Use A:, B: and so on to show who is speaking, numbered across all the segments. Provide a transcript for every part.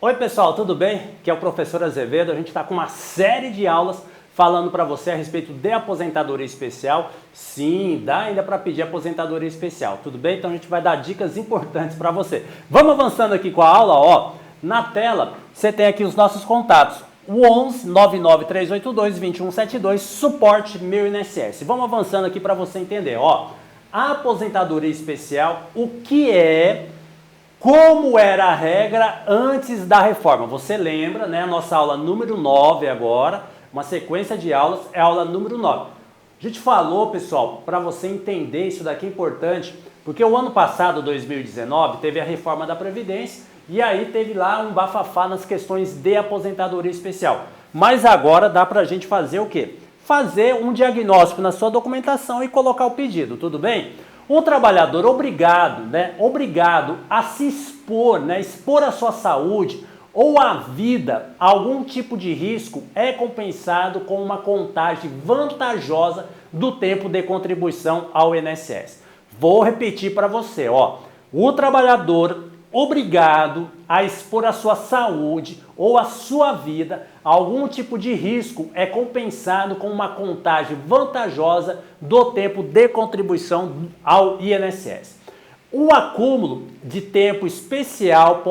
A: Oi pessoal, tudo bem? Aqui é o professor Azevedo. A gente está com uma série de aulas falando para você a respeito de aposentadoria especial. Sim, dá ainda para pedir aposentadoria especial, tudo bem? Então a gente vai dar dicas importantes para você. Vamos avançando aqui com a aula, ó. Na tela você tem aqui os nossos contatos. O 11 99382 2172, suporte meu INSS. Vamos avançando aqui para você entender, ó. A aposentadoria especial, o que é, como era a regra antes da reforma. Você lembra, né? A nossa aula número 9 agora, uma sequência de aulas, é a aula número 9. A gente falou, pessoal, para você entender isso daqui é importante, porque o ano passado, 2019, teve a reforma da Previdência e aí teve lá um bafafá nas questões de aposentadoria especial. Mas agora dá para a gente fazer o quê? Fazer um diagnóstico na sua documentação e colocar o pedido, tudo bem? Um trabalhador obrigado a se expor, expor a sua saúde ou a vida a algum tipo de risco é compensado com uma contagem vantajosa do tempo de contribuição ao INSS. Vou repetir para você, ó. O trabalhador obrigado a expor a sua saúde ou a sua vida a algum tipo de risco é compensado com uma contagem vantajosa do tempo de contribuição ao INSS. O acúmulo de tempo especial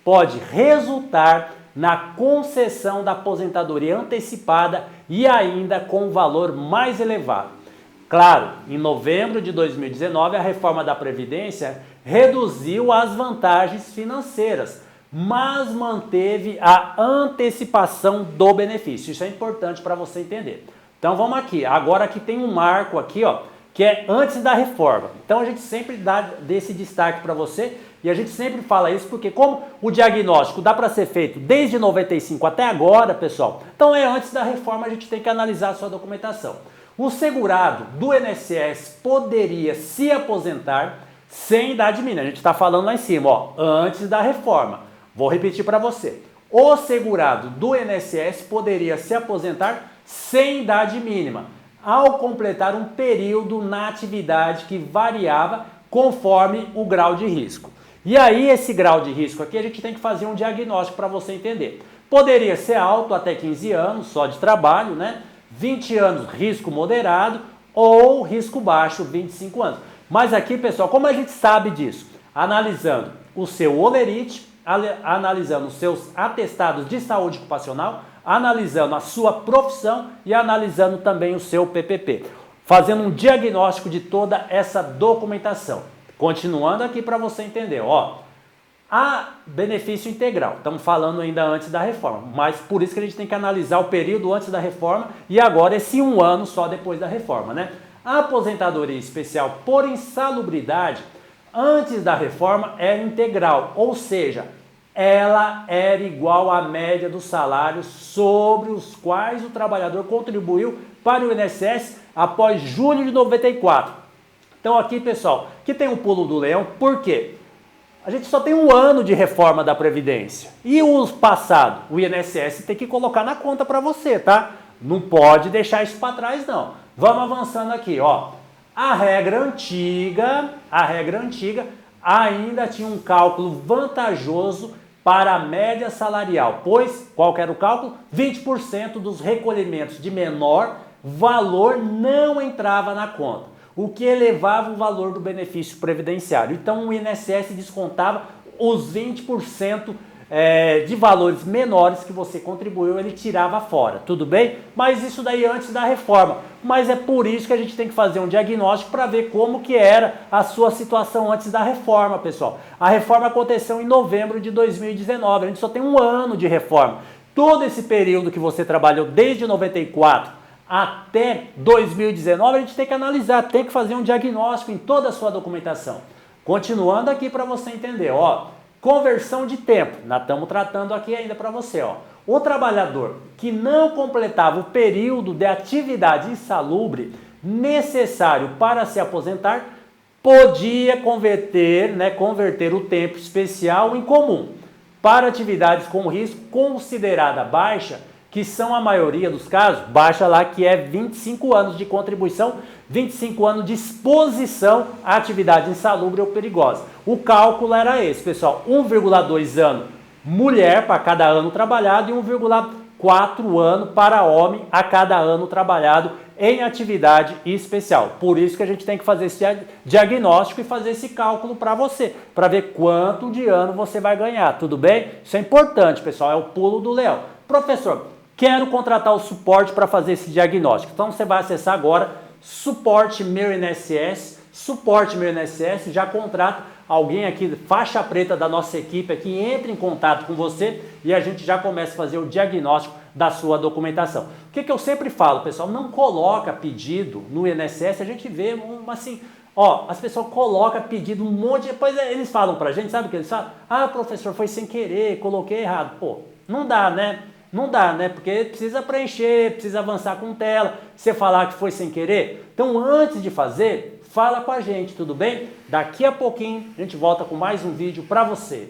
A: pode resultar na concessão da aposentadoria antecipada e ainda com um valor mais elevado. Claro, em novembro de 2019, a reforma da Previdência reduziu as vantagens financeiras, mas manteve a antecipação do benefício. Isso é importante para você entender. Então vamos aqui. Agora aqui tem um marco aqui, ó, que é antes da reforma. Então a gente sempre dá desse destaque para você e a gente sempre fala isso porque como o diagnóstico dá para ser feito desde 95 até agora, pessoal, então é antes da reforma, a gente tem que analisar a sua documentação. O segurado do INSS poderia se aposentar sem idade mínima. A gente está falando lá em cima, ó, antes da reforma. Vou repetir para você. O segurado do INSS poderia se aposentar sem idade mínima, ao completar um período na atividade que variava conforme o grau de risco. E aí esse grau de risco aqui a gente tem que fazer um diagnóstico para você entender. Poderia ser alto até 15 anos, só de trabalho, né? 20 anos, risco moderado, ou risco baixo, 25 anos. Mas aqui, pessoal, como a gente sabe disso? Analisando o seu holerite, analisando os seus atestados de saúde ocupacional, analisando a sua profissão e analisando também o seu PPP. Fazendo um diagnóstico de toda essa documentação. Continuando aqui para você entender, ó. A benefício integral, estamos falando ainda antes da reforma, mas por isso que a gente tem que analisar o período antes da reforma e agora esse um ano só depois da reforma, né? A aposentadoria especial por insalubridade antes da reforma era integral, ou seja, ela era igual à média dos salários sobre os quais o trabalhador contribuiu para o INSS após julho de 94. Então aqui, pessoal, que tem um pulo do leão, por quê? A gente só tem um ano de reforma da Previdência. E o passado, o INSS tem que colocar na conta para você, tá? Não pode deixar isso para trás, não. Vamos avançando aqui, ó. A regra antiga ainda tinha um cálculo vantajoso para a média salarial, pois, qual que era o cálculo? 20% dos recolhimentos de menor valor não entrava na conta, o que elevava o valor do benefício previdenciário. Então o INSS descontava os 20% de valores menores que você contribuiu, ele tirava fora, tudo bem? Mas isso daí antes da reforma. Mas é por isso que a gente tem que fazer um diagnóstico para ver como que era a sua situação antes da reforma, pessoal. A reforma aconteceu em novembro de 2019, a gente só tem um ano de reforma. Todo esse período que você trabalhou desde 94 até 2019, a gente tem que analisar, tem que fazer um diagnóstico em toda a sua documentação. Continuando aqui para você entender, ó, conversão de tempo, nós estamos tratando aqui ainda para você, ó. O trabalhador que não completava o período de atividade insalubre necessário para se aposentar, podia converter o tempo especial em comum para atividades com risco considerada baixa, que são a maioria dos casos, baixa lá que é 25 anos de contribuição, 25 anos de exposição à atividade insalubre ou perigosa. O cálculo era esse, pessoal, 1,2 ano mulher para cada ano trabalhado e 1,4 ano para homem a cada ano trabalhado em atividade especial. Por isso que a gente tem que fazer esse diagnóstico e fazer esse cálculo para você, para ver quanto de ano você vai ganhar, tudo bem? Isso é importante, pessoal, é o pulo do leão. Professor, quero contratar o suporte para fazer esse diagnóstico. Então você vai acessar agora Suporte Meu INSS, Suporte Meu INSS, já contrata alguém aqui, faixa preta da nossa equipe aqui, entra em contato com você e a gente já começa a fazer o diagnóstico da sua documentação. O que eu sempre falo, pessoal, não coloca pedido no INSS, a gente vê assim, ó, as pessoas colocam pedido um monte, depois eles falam pra gente, sabe o que eles falam? Ah, professor, foi sem querer, coloquei errado. Pô, não dá, né? Não dá, né? Porque precisa preencher, precisa avançar com tela, você falar que foi sem querer. Então, antes de fazer, fala com a gente, tudo bem? Daqui a pouquinho a gente volta com mais um vídeo para você.